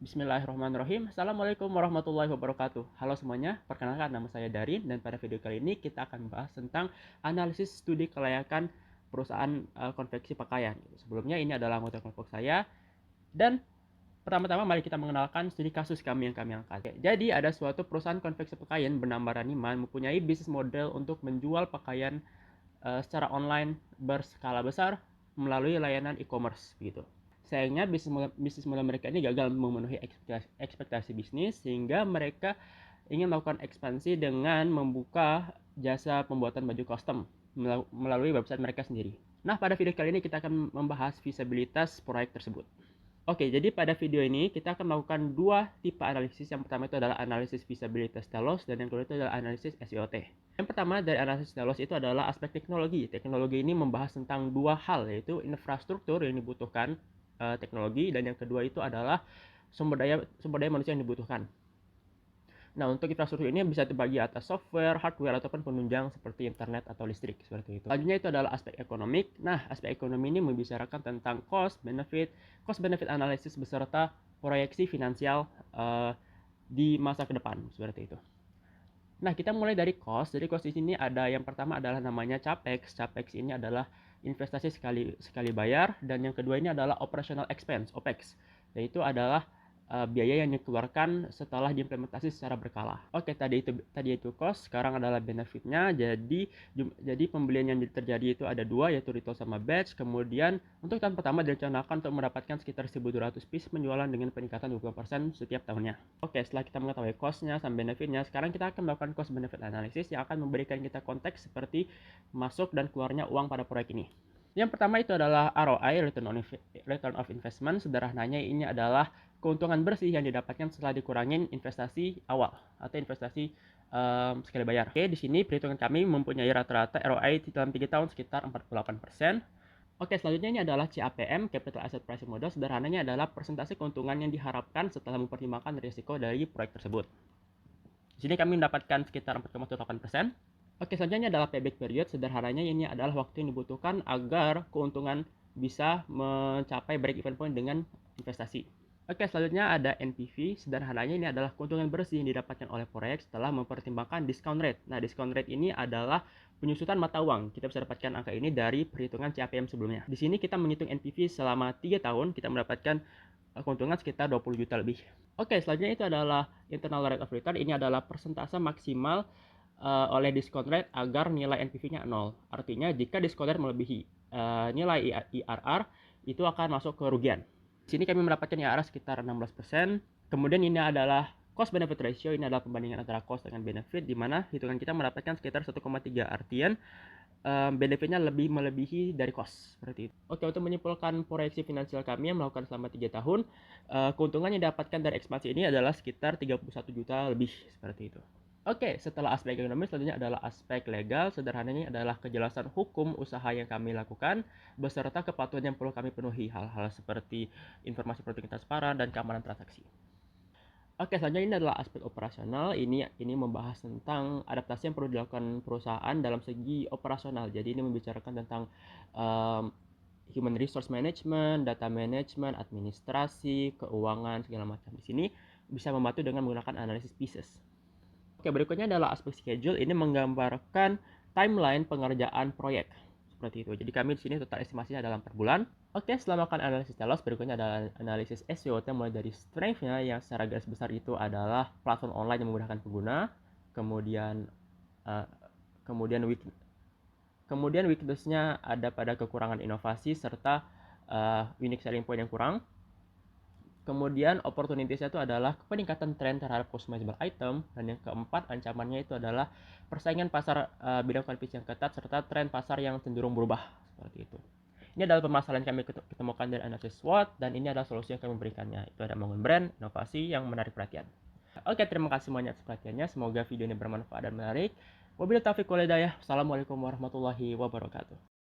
Bismillahirrahmanirrahim. Assalamualaikum warahmatullahi wabarakatuh. Halo semuanya, perkenalkan nama saya Darin dan pada video kali ini kita akan membahas tentang analisis studi kelayakan perusahaan konveksi pakaian. Sebelumnya ini adalah anggota kelompok saya dan pertama-tama mari kita mengenalkan studi kasus kami yang kami angkat. Jadi ada suatu perusahaan konveksi pakaian bernama Raniman mempunyai bisnis model untuk menjual pakaian secara online berskala besar melalui layanan e-commerce gitu. Sayangnya bisnis model mereka ini gagal memenuhi ekspektasi bisnis sehingga mereka ingin melakukan ekspansi dengan membuka jasa pembuatan baju custom melalui website mereka sendiri. Nah, pada video kali ini kita akan membahas feasibilitas proyek tersebut. Oke, jadi pada video ini kita akan melakukan dua tipe analisis. Yang pertama itu adalah analisis feasibilitas telos dan yang kedua itu adalah analisis SWOT. Yang pertama dari analisis telos itu adalah aspek teknologi. Teknologi ini membahas tentang dua hal, yaitu infrastruktur yang dibutuhkan teknologi dan yang kedua itu adalah sumber daya manusia yang dibutuhkan. Nah, untuk infrastruktur ini bisa terbagi atas software, hardware, ataupun penunjang seperti internet atau listrik, seperti itu. Selanjutnya itu adalah aspek ekonomik. Nah, aspek ekonomi ini membicarakan tentang cost benefit analysis beserta proyeksi finansial di masa ke depan, seperti itu. Nah, kita mulai dari cost. Jadi cost di sini ada yang pertama adalah namanya capex. Capex ini adalah investasi sekali bayar dan yang kedua ini adalah operational expense, OPEX. Yaitu adalah biaya yang dikeluarkan setelah diimplementasi secara berkala. Oke, tadi itu cost, sekarang adalah benefitnya. Jadi pembelian yang terjadi itu ada dua, yaitu retail sama batch. Kemudian untuk tahun pertama direncanakan untuk mendapatkan sekitar 1.200 piece penjualan dengan peningkatan 20% setiap tahunnya. Oke, setelah kita mengetahui cost-nya sama benefitnya, sekarang kita akan melakukan cost benefit analysis yang akan memberikan kita konteks seperti masuk dan keluarnya uang pada proyek ini. Yang pertama itu adalah ROI, return of investment. Sederhananya ini adalah keuntungan bersih yang didapatkan setelah dikurangin investasi awal atau investasi sekali bayar. Oke, di sini perhitungan kami mempunyai rata-rata ROI dalam 3 tahun sekitar 48%. Oke, selanjutnya ini adalah CAPM, Capital Asset Pricing Model. Sederhananya adalah persentase keuntungan yang diharapkan setelah mempertimbangkan risiko dari proyek tersebut. Di sini kami mendapatkan sekitar 4,8%. Oke, selanjutnya adalah payback period. Sederhananya ini adalah waktu yang dibutuhkan agar keuntungan bisa mencapai break even point dengan investasi. Oke, selanjutnya ada NPV. Sederhananya ini adalah keuntungan bersih yang didapatkan oleh proyek setelah mempertimbangkan discount rate. Nah, discount rate ini adalah penyusutan mata uang. Kita bisa dapatkan angka ini dari perhitungan CAPM sebelumnya. Di sini kita menghitung NPV selama 3 tahun, kita mendapatkan keuntungan sekitar 20 juta lebih. Oke, selanjutnya itu adalah internal rate of return. Ini adalah persentase maksimal oleh discount rate agar nilai NPV-nya 0. Artinya jika discount rate melebihi nilai IRR, itu akan masuk ke kerugian. Di sini kami mendapatkan IRR sekitar 16%. Kemudian ini adalah cost benefit ratio, ini adalah pembandingan antara cost dengan benefit, di mana hitungan kita mendapatkan sekitar 1,3, artian benefitnya lebih melebihi dari cost, seperti itu. Oke, untuk menyimpulkan proyeksi finansial kami yang melakukan selama 3 tahun, keuntungan yang didapatkan dari ekspansi ini adalah sekitar 31 juta lebih, seperti itu. Oke, setelah aspek ekonomi, selanjutnya adalah aspek legal. Sederhananya adalah kejelasan hukum usaha yang kami lakukan, beserta kepatuhan yang perlu kami penuhi, hal-hal seperti informasi penting transparan dan keamanan transaksi. Oke, selanjutnya ini adalah aspek operasional. Ini membahas tentang adaptasi yang perlu dilakukan perusahaan dalam segi operasional. Jadi ini membicarakan tentang human resource management, data management, administrasi, keuangan, segala macam. Di sini bisa membantu dengan menggunakan analisis pieces. Oke, berikutnya adalah aspek schedule. Ini menggambarkan timeline pengerjaan proyek. Seperti itu. Jadi kami di sini total estimasinya dalam per bulan. Oke, setelah melakukan analisis telos, berikutnya adalah analisis SWOT mulai dari strength-nya yang secara garis besar itu adalah platform online yang memudahkan pengguna, kemudian weakness-nya ada pada kekurangan inovasi serta unique selling point yang kurang. Kemudian opportunities-nya itu adalah peningkatan tren terhadap customizable item, dan yang keempat ancamannya itu adalah persaingan pasar bidang kompetisi yang ketat serta tren pasar yang cenderung berubah, seperti itu. Ini adalah permasalahan yang kami ketemukan dari analisis SWOT, dan ini adalah solusi yang kami berikannya. Itu ada membangun brand, inovasi yang menarik perhatian. Oke, terima kasih banyak atas perhatiannya. Semoga video ini bermanfaat dan menarik. Wabillahi taufiq wal hidayah. Assalamualaikum warahmatullahi wabarakatuh.